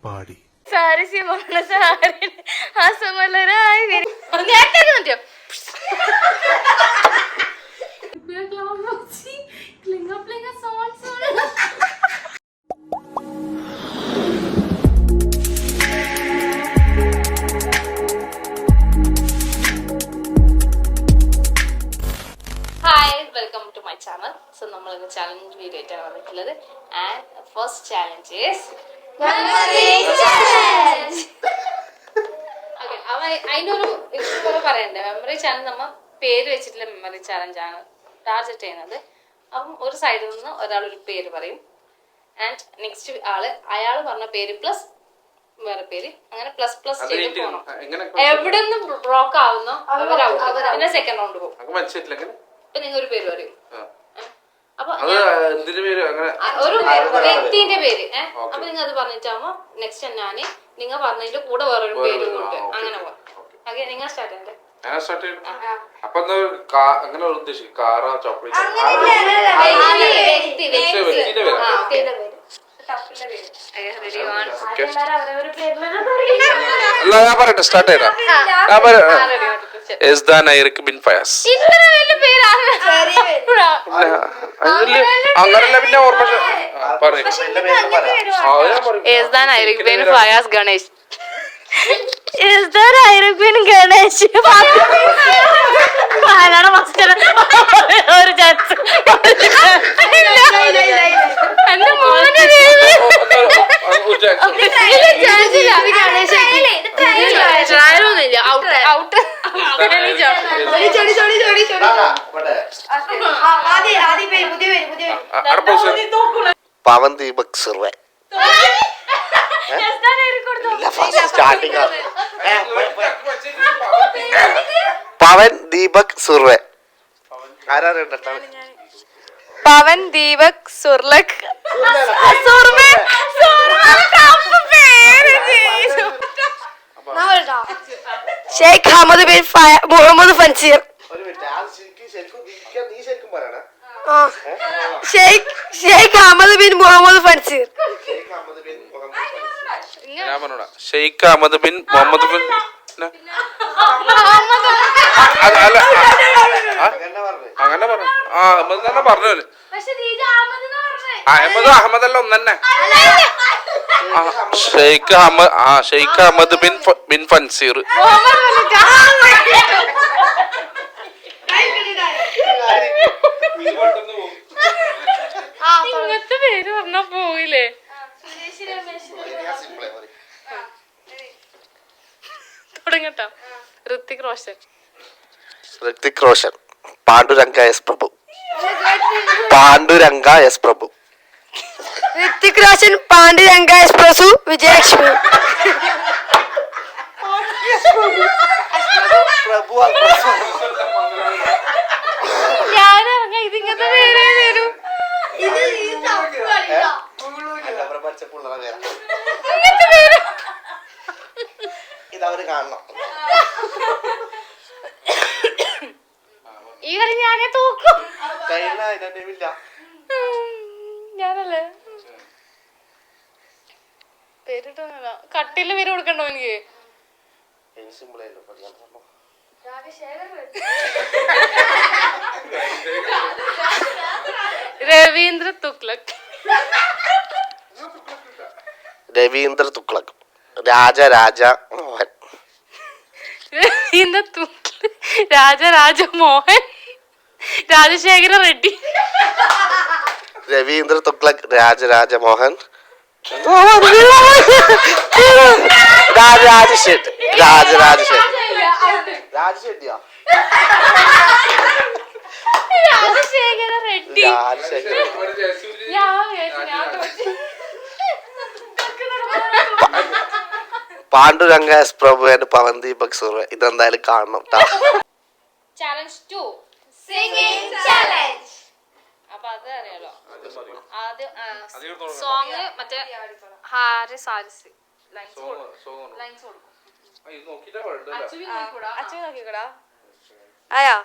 പാടി സാരി സിമോണ സാരി അസമലരായി നേരത്തെ പറ്റിയോ hi welcome to my channel. So നമ്മൾ ഇന്ന് ചാലഞ്ച് വീഡിയോ ആയിട്ടാണ് വന്നിട്ടുള്ളത്. ആൻഡ് ഫസ്റ്റ് ചാലഞ്ച് ഈസ് അതിൻ്റെ ഒരു ഇതുപോലെ പറയണ്ടേ. മെമ്മറി ചാലഞ്ച് നമ്മ പേര് വെച്ചിട്ടുള്ള മെമ്മറി ചാലഞ്ചാണ് ടാർഗറ്റ് ചെയ്യുന്നത്. അപ്പം ഒരു സൈഡിൽ നിന്ന് ഒരാൾ ഒരു പേര് പറയും. ആൻഡ് നെക്സ്റ്റ് അയാൾ പറഞ്ഞ പേര് പ്ലസ് വേറെ പേര്, അങ്ങനെ പ്ലസ് പ്ലസ് ചെയ്ത് പോകണം. എവിടെ നിന്ന് ബ്ലോക്ക് ആവുന്നോ പിന്നെ സെക്കൻഡ് റൗണ്ട് പോകും. ഇപ്പൊ നിങ്ങൾ ഒരു പേര് പറയും. അപ്പൊ ഒരു വ്യക്തിന്റെ പേര് അപ്പൊ നിങ്ങൾ അത് പറഞ്ഞിട്ടാവുമ്പോ നെക്സ്റ്റ് ഞാന് നിങ്ങൾ പറഞ്ഞതിന്റെ കൂടെ വേറൊരു പേര് കൊണ്ട് അങ്ങനെ പോവാം. ഓക്കെ, നിങ്ങൾ സ്റ്റാർട്ട് ചെയ്യണ്ടേ? പറയട്ടെ, സ്റ്റാർട്ട് ചെയ്താ അങ്ങനല്ല പിന്നെ ഓർമ്മ ഫയാസ് ഗണേഷ് ഗണേഷ് ഒരു ചാൻസ് എന്റെ മോനെ പവൻ ദീപക് സുർവെ. പവൻ ദീപക് സുർവെ. പവൻ ദീപക് സുർലക് ഷെയ്ഖ് അഹമ്മദ് ബിൻ മുഹമ്മദ് ഫൻസീർ. ഷെയ്ഖ് അഹമ്മദ് ബിൻ മുഹമ്മദ് ഫൻസീർ. ഷെയ്ഖ് അഹമ്മദ് ബിൻ മുഹമ്മദ് ബിൻ അങ്ങനെ പറഞ്ഞു. അഹമ്മദ് തന്നെ പറഞ്ഞു. അഹമ്മദ് അല്ല ഒന്നെ. ഷെയ്ഖ് അഹമ്മദ് ബിൻ ഫൻസീർ. ഇങ്ങനത്തെ പേര് പറഞ്ഞാ പോയില്ലേ? തുടങ്ങട്ടോ. ഋത്തിക് റോഷൻ. പാണ്ഡുരംഗ എസ് പ്രഭു. ഋത്തിക് റോഷൻ, പാണ്ഡുരംഗ എസ് പ്രഭു, വിജയലക്ഷ്മി. ഞാനിറങ്ങ ഇതിങ്ങനത്തെ പേരേ തരൂ. ഇതവര് കാണണം. ഈ കളി ഞാനേ തോക്കും. ഞാനല്ലേ പേരിട്ടൊന്നുമില്ല. കട്ടില് പേര് കൊടുക്കണ്ടോ എനിക്ക്? രവീന്ദ്ര തുഗ്ലക്. രാജരാജ മോഹൻ. രവീന്ദ്ര തുഗ്ലക്, രാജരാജ മോഹൻ, രാജശേഖര റെഡ്ഡി. രവീന്ദ്ര തുഗ്ലക്, രാജരാജ മോഹൻ, രാജശേഖര റെഡ്ഡി. Panduranga S Prabhu and Pavan Deepak Surve. ഇതെന്തായാലും കാണണം. Challenge 2 singing challenge. അപ്പൊ അത് അറിയാലോ. ആദ്യം സോങ് മറ്റേ ഹാരിസ് ഹാരിസ് ലൈൻസ് കൊടുക്കും. അച്ഛൻ നോക്കിക്കൂടാ ആയാ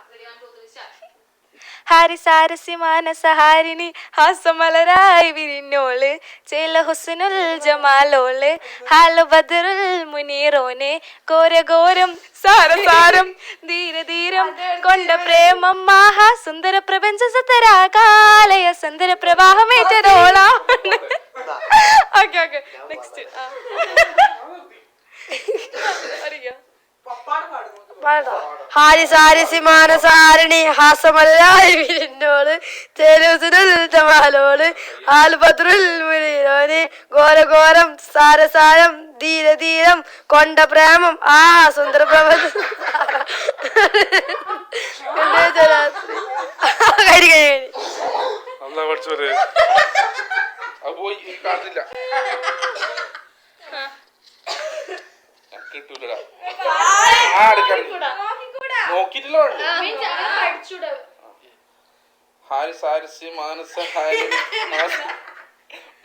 ഹാരിസാരസി മാനസഹാരിണി ഹാസമലരായി വിരിഞ്ഞോള് ചേല ഹുസ്നുൽ ജമാലോള് ഹാല ബദറുൽ മുനീറോനെ ഘോരഘോരം സാരസാരം ധീരധീരം കൊണ്ട പ്രേമം മാഹാ സുന്ദര പ്രപഞ്ച സതരാകാലയ സുന്ദര പ്രവാഹമേറ്റരോള. ഓക്കെ ഓക്കെ നെക്സ്റ്റ് ഹാരിസാരിസി മാനസാരിണി ഹാസമല്ലായി വിരിഞ്ഞോള് ചേലുസുനോള് ആൽബദ്രുൽ മുനീറോന് ഘോരഘോരം സാരസാരം ധീരധീരം കൊണ്ട പ്രേമം ആ സുന്ദര പ്രപഞ്ച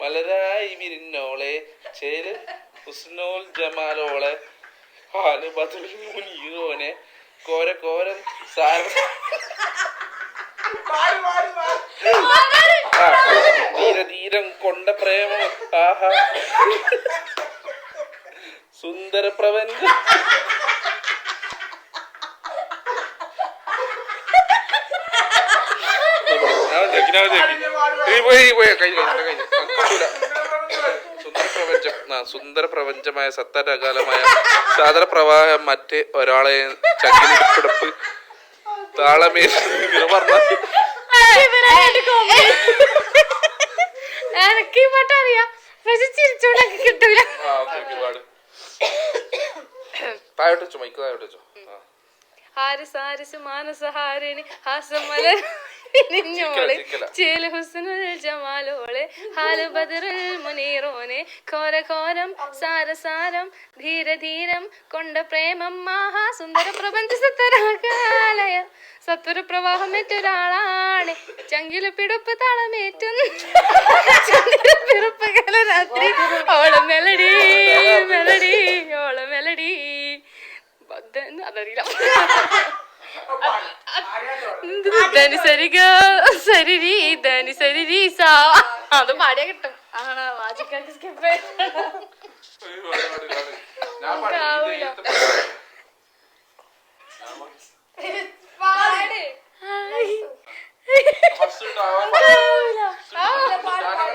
മലരായി വിരിഞ്ഞോളെ ചേല് ഹുസ്നോൽ ജമാലോളെ ഹാല് ബദറുൽ മുനീറോനെ കോരം ധീരധീരം കൊണ്ട പ്രേമം ആഹാ സുന്ദര പ്രപഞ്ച സുന്ദര പ്രപഞ്ചമായ സത്തരകാലമായ സാദര പ്രവാഹം മറ്റേ ഒരാളെ ചകിരിപ്പിടപ്പ് താളമേ പറഞ്ഞ എനിക്ക് ഈ പാട്ട് അറിയാം പക്ഷെ ചിരിച്ചോണ്ടൊക്കെ കിട്ടൂല. താഴോട്ട് വെച്ചോ, മൈക്ക് താഴോട്ട് വെച്ചോ. ഹാരിസ് ഹാരിസ് മാനസഹാരിണി ഹാസമലഞ്ഞോള് ചേല് ഹുസ്നുൽ ജമാലോള് ഹാല് ബദറുൽ മുനീറോനെ ഘോരഘോരം സാരസാരം ധീരധീരം കൊണ്ട പ്രേമം മാഹാ സുന്ദര പ്രപഞ്ച സത്തരാകാലയ സത്വര പ്രവാഹമേറ്റൊരാളാണ് ചങ്കില് പിടുപ്പ് താളമേറ്റുന്നു പിറപ്പ് കാല രാത്രി ഓള മെലഡി മെലഡി ഓള മെലഡി അതറിയില്ല. ധനി സരിഗ സരിരി ധനി സരിരി സാ അത് പാടിയാ കിട്ടും. ആണോ വാജിക്കാർക്ക് സ്കിപ്പ്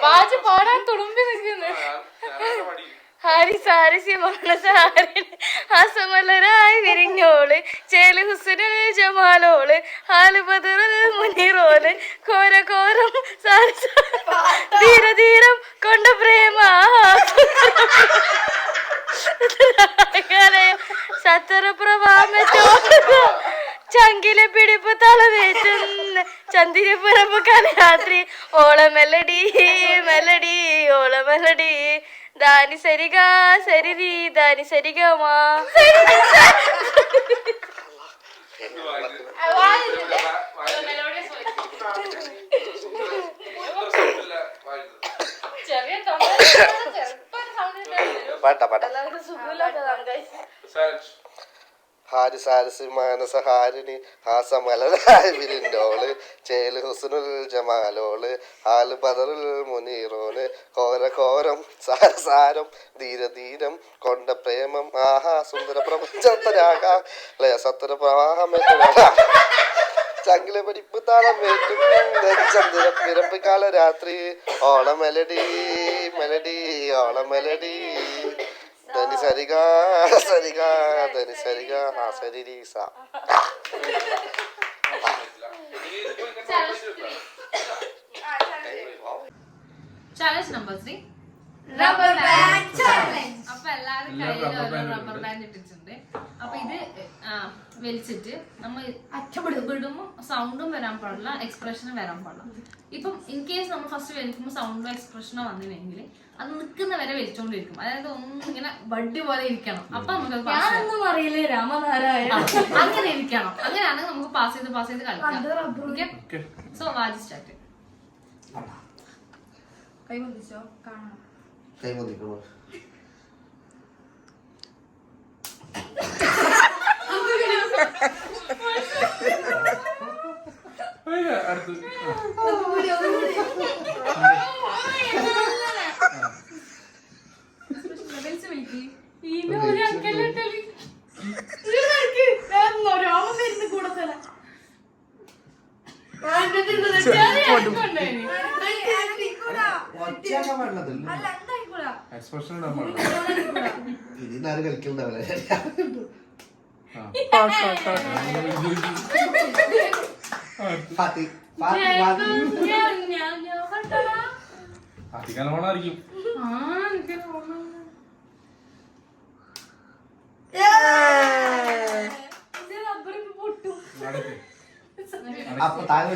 വാജി പാടാൻ തുളുമ്പി നിൽക്കുന്നു. ഹാരിസാരസി മാനസഹാരിണി ഹാസമലരായി വിരിഞ്ഞോള് ചേല് ഹുസ്നുൽ ജമാലോള് ഹാല് ബദറുൽ മുനീറോന് ഘോരഘോരം ധീരധീരം കൊണ്ട പ്രേമ സത്തര പ്രഭാമറ്റോ ചങ്കിലെ പിടിപ്പ് തളവേറ്റുന്ന ചന്ദിരപ്പുറപ്പ് കലരാത്രി ഓള മെലഡി മെലഡി ഓള മെലഡി ദാനി സരിഗ സരിരി ദാനി സരിഗമാ ഹാരിസാരസി മാനസഹാരിണി ഹാസമലരായി വിരിഞ്ഞോള് ചേല് ഹുസ്നുൽ ജമാലോള് ഹാല് ബദറുൽ മുനീറോന് ഘോരഘോരം സാരസാരം ധീരധീരം കൊണ്ട പ്രേമം ആഹാ സുന്ദര പ്രപഞ്ചത്തരാകാലയ സത്വര പ്രവാഹമേറ്റ ചങ്കിലെ പഠിപ്പ് താളം വേറ്റും ചന്ദ്ര പിറപ്പ് കാല രാത്രി ഓള മെലഡി മെലഡി ഓള മെലഡി ധനി സരിഗ സരിഗ ധനി സരിഗ ഹാ സരിരി സാ. Challenge number 3 rubber band challenge. അപ്പൊ എല്ലാവരും കയ്യിൽ ഓരോ റബ്ബർ ബാൻഡ് ഇട്ടിട്ടുണ്ട്. അപ്പൊ ഇത് വലിച്ചിട്ട് നമ്മൾ വിടുമ്പോൾ സൗണ്ടും വരാൻ പാടില്ല, എക്സ്പ്രഷനും വരാൻ പാടില്ല. ഇപ്പം ഇൻ കേസ് നമ്മൾ ഫസ്റ്റ് വലിക്കുമ്പോൾ സൗണ്ടോ എക്സ്പ്രഷനോ വന്നില്ലെങ്കിൽ അത് നിൽക്കുന്ന വരെ വലിച്ചോണ്ടിരിക്കും. അതായത് ഒന്നും ഇങ്ങനെ വടി പോലെ ഇരിക്കണം. അപ്പൊ നമുക്ക് അറിയില്ലേ രാമനാരായണ അങ്ങനെ ഇരിക്കണം. അങ്ങനെയാണെങ്കിൽ നമുക്ക് പാസ് ചെയ്ത് കളിക്കാം. സോ വാജി സ്റ്റാർട്ട്. കൈ പൊന്തിച്ചോ കാണാം. കൈ പൊന്തിക്കണോ? അടുത്ത് എക്സ്പ്രഷൻ ഇതിനാരും കളിക്കണ്ടാവില്ല. അധികം ഓണായിരിക്കും. അപ്പൊ താഴെ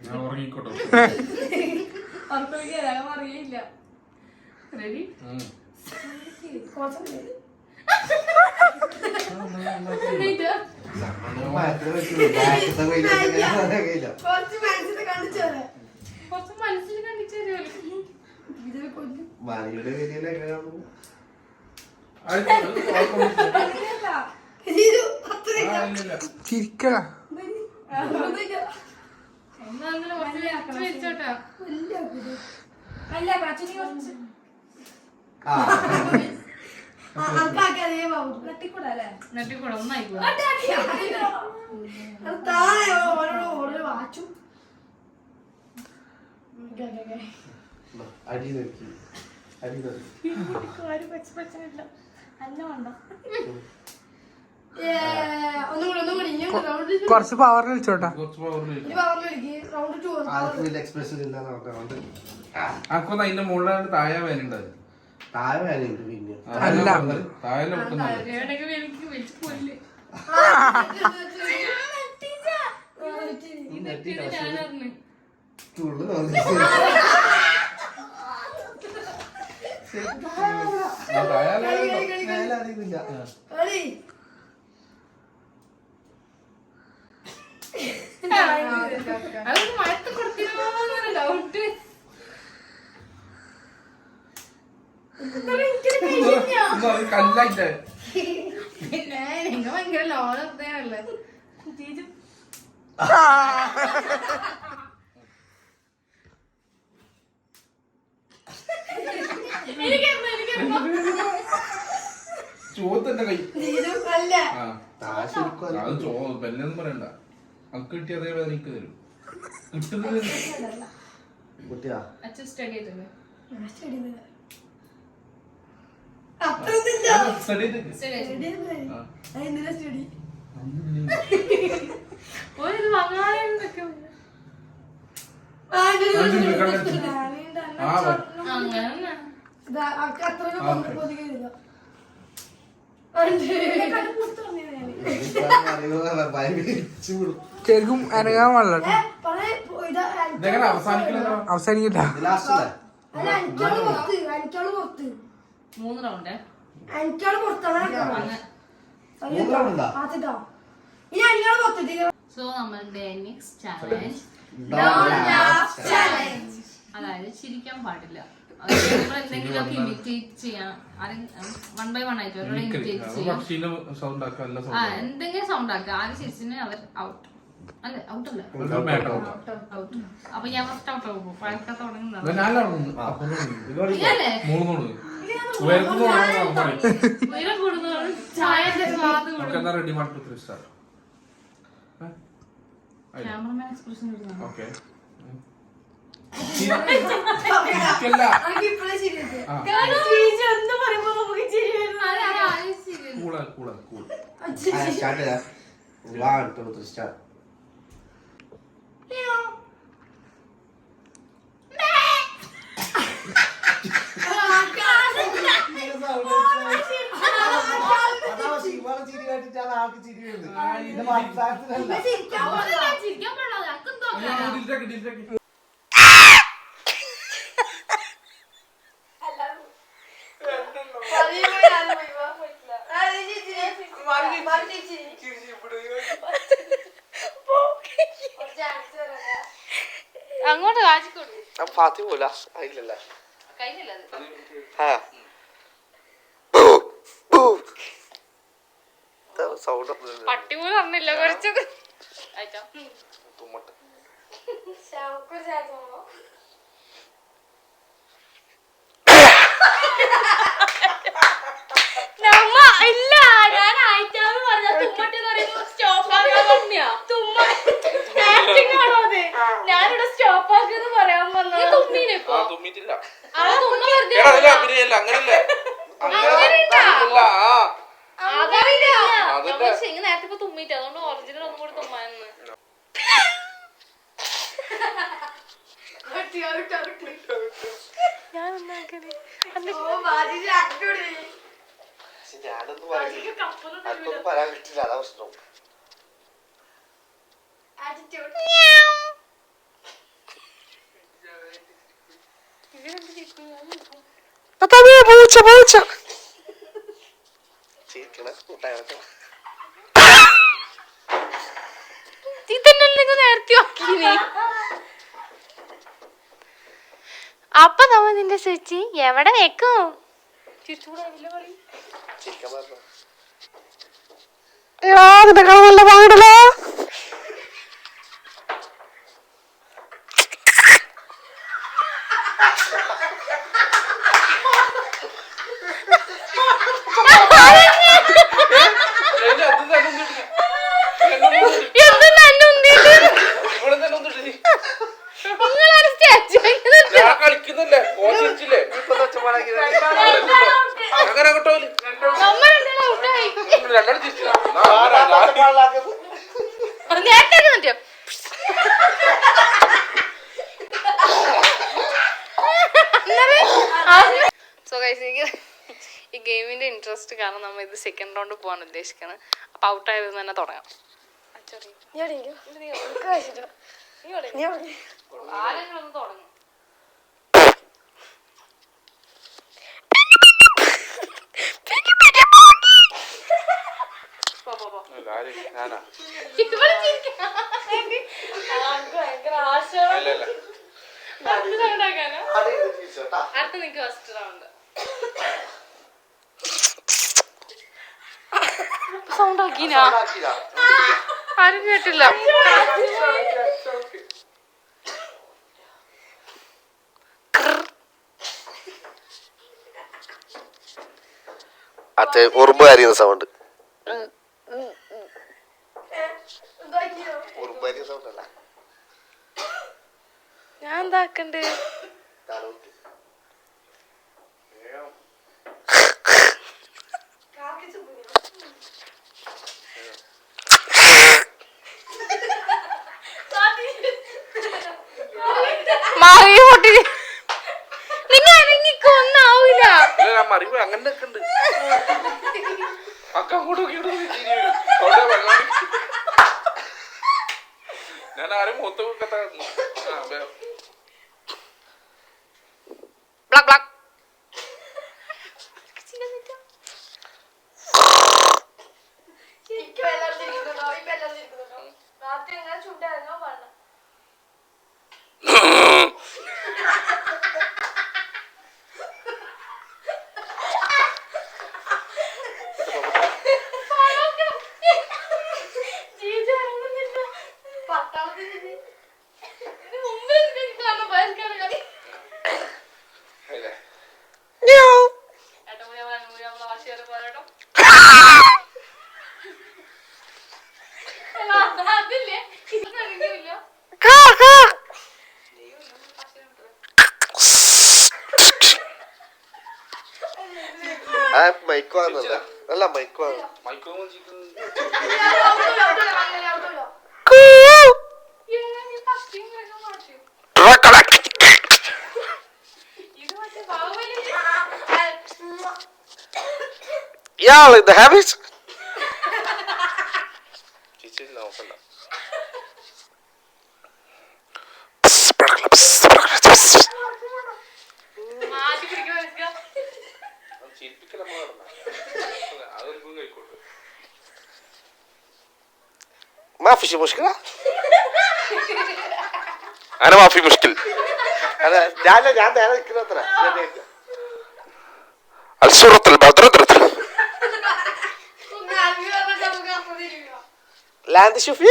ഞാൻ ഉറങ്ങിക്കോട്ടെ. അറിയില്ല. റെഡി? കുറച്ച് മനസ്സിൽ കണ്ടിച്ചു മാരിയുടെ പേരിൽ എങ്ങനെയാണോ ചിരിക്കടാ. വെച്ചോട്ടാ. നട്ടിക്കൂടാ ഒന്നായിക്കോട്ടെ. അടി നോക്കി അടി നോക്കി കുറച്ച് പവർ കളിച്ചോട്ടാ. കുറച്ച് പവറിൽ ആർക്കും എക്സ്പ്രഷൻ ഇല്ലാന്ന് പറഞ്ഞുകൊണ്ട് അക്കൊന്ന് അതിന്റെ മുകളിലാണ്ട് താഴെ വേന ഉണ്ടായിരുന്നു. താഴെ വേനയുണ്ട്. പിന്നെ അല്ല. താഴെ ഒട്ടുന്നില്ല. എനിക്ക് വെച്ച് കൊല്ല്. ഞാനറിഞ്ഞു. തുള്ളു തോന്നി. മേലെ അറിയുന്നില്ല. അതൊന്ന് മഴത്ത് കൊടുത്തിരുന്നോന്നൊരു ഡൗട്ട്. കല്ലായിട്ട് പിന്നെ നിങ്ങൾ ഭയങ്കര ലോകത്തല്ലേ ചോത്തന്റെ കൈ. താഴെ ശരിക്കും അത് ബെല്ലെന്ന് പറയണ്ട. അക്ക് കിട്ടിയ അതേ വേദന എനിക്ക് തരും. കിട്ടുന്നത് കുട്ടിയാ അച്ഛൻ സ്റ്റഡി ചെയ്തില്ലേ? ഒരു വങ്ങാനൊക്കെ അങ്ങനെ ശരിക്കും അനങ്ങാൻ പാടില്ല. അവസാനിക്കില്ല. അവസാനിക്കില്ല. മൂന്ന് റൗണ്ട് സോ നമ്മളുടെ നെക്സ്റ്റ് ചാലഞ്ച് അതായത് ചിരിക്കാൻ പാടില്ല. നമ്മൾ എന്തെങ്കിലുമൊക്കെ ഇമിറ്റേറ്റ് ചെയ്യാം. വൺ ബൈ വൺ ആയിട്ട് അവരോട് ഇമിറ്റേറ്റ് ചെയ്യാം. എന്തെങ്കിലും സൗണ്ട് ആക്കുക. ആര് ചിരിച്ചിന് അവർ ഔട്ട്. അല്ല ഔട്ടല്ല ഔട്ട്. അപ്പൊ ഞാൻ ഫസ്റ്റ് ഔട്ട് ആകും. പഴക്ക തുടങ്ങുന്നത് ഉയരം കൂടുന്നതാണ്. ചായന്റെ സ്വാദ് കൂടും. ക്യാമറമാൻ എക്സ്പ്രഷൻ എന്താ പറയുമ്പോ നമുക്ക് ചിരി വരുന്നു. സ്റ്റാർട്ട് ചെയ്യാം. 1 2 3 സ്റ്റാർട്ട്. ചിരിക്കാൻ പാടില്ല. അക്കെന്തോ അങ്ങോട്ട് കാച്ചിക്കൊടു. ഫാത്തി പോല ഇല്ലല്ല കഴിഞ്ഞില്ല അത്. സൗണ്ട് പട്ടി പോലും അറിഞ്ഞില്ല കുറച്ചത്. തുമ്മട്ട് ഇല്ല ഞാൻ ആയിട്ടാന്ന് പറഞ്ഞ തുമ്മട്ടെന്ന് പറയുന്നത് സ്റ്റോപ്പ് ആക്കാൻ പറഞ്ഞ ഞാനിവിടെ സ്റ്റോപ്പ് ആക്കിയെന്ന് പറയാൻ പറഞ്ഞു. തുമ്മീനിപ്പോ തുമ്മിട്ടില്ല അത് തുമ്മ വെറുതെ അഭിനയല്ല അങ്ങനല്ല നേരത്തെ ഇപ്പൊ തുമ്മിട്ട് അതുകൊണ്ട് ഒറിജിനൽ ഒന്നും കൂടി തുമ്മാന്ന്. ഞാനൊന്നും പറയാൻ കിട്ടില്ല അതാ പ്രശ്നം. അപ്പൊ നമ്മ നിന്റെ സ്വിച്ച് എവിടെ വെക്കും? നല്ല പാടലോ കളിക്കുന്നില്ലേ അങ്ങനെ അങ്ങോട്ടോ രണ്ടാളും തിരിച്ചില്ല സോ ഗൈസ് ഈ ഗെയിമിന്റെ ഇൻട്രസ്റ്റ് കാരണം നമ്മൾ ഇത് സെക്കൻഡ് റൗണ്ട് പോകാൻ ഉദ്ദേശിക്കുന്നത്. അപ്പൊ ഔട്ട് ആയത് തന്നെ തുടങ്ങാം. ആരെങ്കിലും ഒന്ന് തുടങ്ങും. അടുത്ത നിക്ക് ഫസ്റ്റ് റൗണ്ട് സൗണ്ട് ആക്കിനാ ആരും കേട്ടില്ല. അതെ ഉറുമ്പ് കരിയുന്ന സൗണ്ട്. ഉറുമ്പ് കരിയുന്ന സൗണ്ട് അല്ല ഞാൻ എന്താക്കണ്ട്? മാറി പൊട്ടി നിങ്ങൾ ഇറങ്ങിക്കൊന്നാവൂല. മറിവ് അങ്ങനെ ഉണ്ട് അക്ക അങ്ങോട്ട് ഞാൻ ആരും മൊത്തം ബ്ലാക്ക് ബ്ലാക്ക് മൈക്ക് വാങ്ങുന്നില്ല അല്ല മൈക്ക് വാങ്ങും ഇയാള് ഇത് ഹാബിറ്റ്സ് നോക്കണ്ട. ما في شي مشكلة അങ്ങനെ മാഫി മുഷ്കിൽ ഞാൻ നേരെ നിൽക്കുന്നത്ര അൽസുറത്തിൽ ഭദ്രത്തിൽ ലാൻഡ് ഷുഫി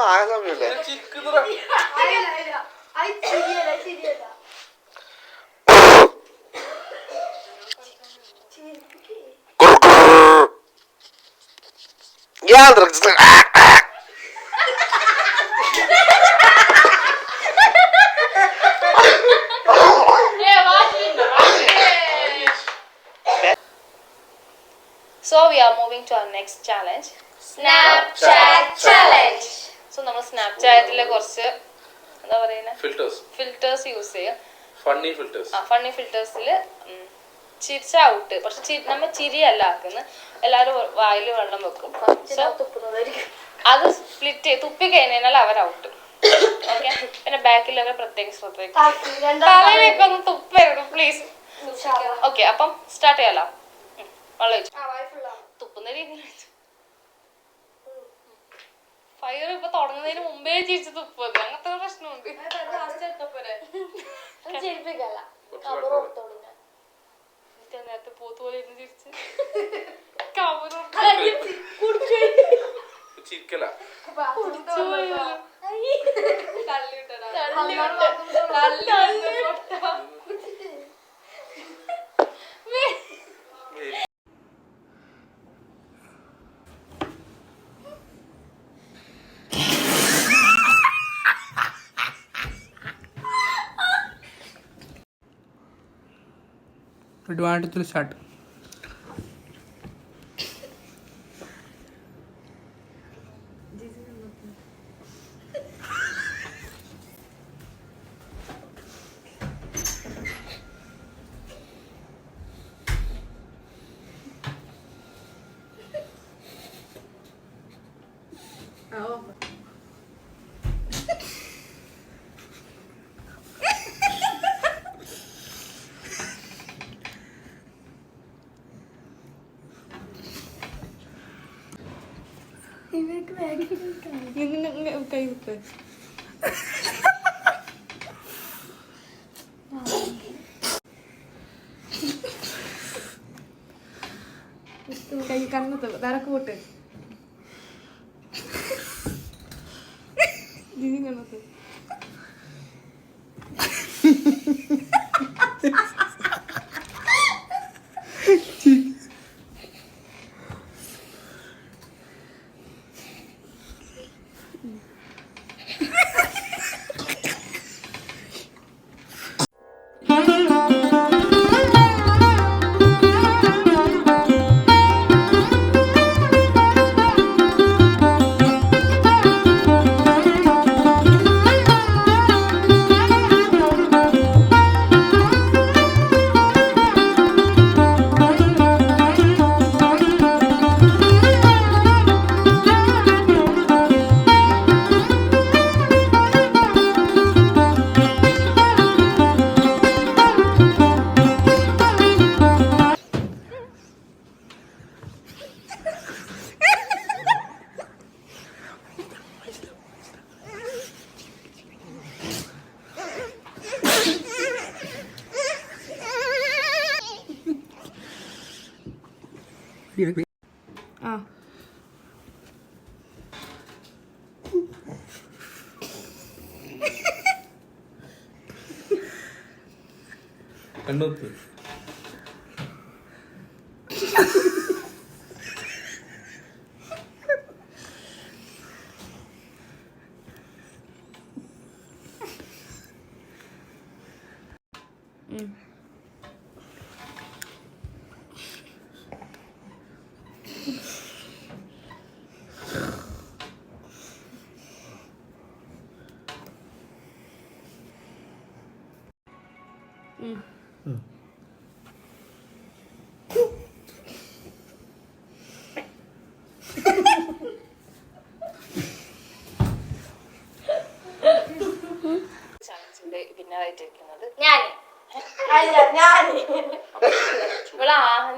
ആകാൻ സമയമില്ലേ ഞാൻ So we are moving to our next challenge. Snapchat challenge. So നമ്മൾ സ്നാപ്ചാറ്റിലെ കുറച്ച് എന്താ പറയുന്നത് ഫിൽറ്റേഴ്സ് യൂസ് ചെയ്യും. Funny filters. ഫണ്ണി ഫിൽറ്റേഴ്സിൽ ചിരിച്ച ഔട്ട്. പക്ഷെ നമ്മൾ ചിരിയല്ല ആക്കുന്നത്. എല്ലാവരും വായിൽ വെള്ളം വെക്കും. അത് സ്പ്ലിറ്റ് ചെയ്ത് തുപ്പി കഴിഞ്ഞാൽ അവർ ഔട്ട്. ഓക്കെ. പിന്നെ ബാക്കിലൊക്കെ പ്രത്യേകം ശ്രദ്ധിക്കും. തലയിലേക്കൊന്നും തുപ്പരുത് പ്ലീസ്. ഓക്കെ, അപ്പം സ്റ്റാർട്ട് ചെയ്യാലോ. വെള്ളം വെച്ചു തുപ്പുന്ന രീതിയിൽ ഫയർ ഇപ്പൊ തുടങ്ങുന്നതിന് മുമ്പേ ചിരിച്ച് തുപ്പത് അങ്ങനത്തെ പ്രശ്നമുണ്ട്. നേരത്തെ പോത്ത് പോലെ ഇരുന്ന് ചിരിച്ച് അഡ്വാൻറ്റേജിൽ സ്റ്റാർട്ട്. കൈ വിട്ട് കൈ കണ്ണത്ത് തരക്ക് പോട്ട് ജിജി കണ്ണത്ത് കണ്ണൂത്ത് വിന്നറായിട്ടിരിക്കുന്നത്. ഞാൻ അല്ല ഞാൻ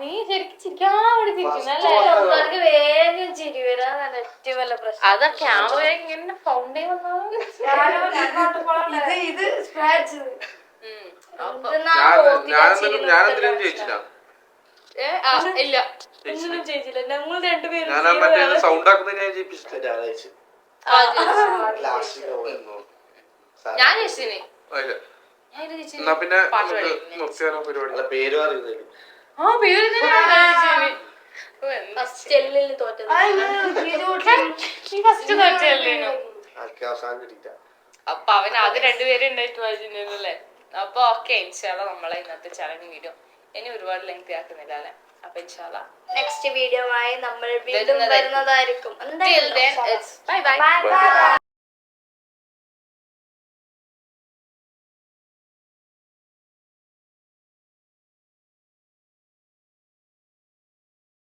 നീ ശരിക്കും ചിരിക്കാൻ പഠിച്ചിരിക്കുന്നല്ലേ? നമുക്ക് വേഗം ചിരി വരാൻ ഏറ്റവും വല്ല പ്രശ്നം. അത് ക്യാമറ ഇങ്ങനെ ഫൗണ്ടേ വന്നാലും ഇത് സ്ക്രാച്ച് ഞാനെന്തിനും ജയിച്ചില്ല. ഇല്ല ഒന്നും ചെയ്തില്ല. ഞങ്ങൾ രണ്ടുപേരും ഞാൻ മറ്റേ സൗണ്ട് ആക്കുന്നത് ഞാൻ ജയിപ്പിച്ചിട്ടില്ല. ഞാൻ ചേച്ചിനെ എന്നാ പിന്നെ നിർത്തിയാലോ പരിപാടി? പേര് പറയുന്നത് ആ പേര് ചെല്ലിൽ തോറ്റത് ഫസ്റ്റ് തോറ്റല്ലേനു. അവസാനം കിട്ടിയില്ല. അപ്പൊ അവൻ ആകെ രണ്ടുപേരും ഉണ്ടായിട്ട് വായിച്ചിരുന്നല്ലേ. അപ്പൊ ഓക്കെ, ഇൻഷാല്ല നമ്മളെ ഇന്നത്തെ ചലഞ്ച് വീഡിയോ ഇനി ഒരുപാട് ലെങ്തി ആക്കുന്നില്ല അല്ലെ. അപ്പൊ ഇൻഷാല്ല നെക്സ്റ്റ് വീഡിയോ ആയി നമ്മൾ വീണ്ടും വരുന്നതായിരിക്കും. Bye bye.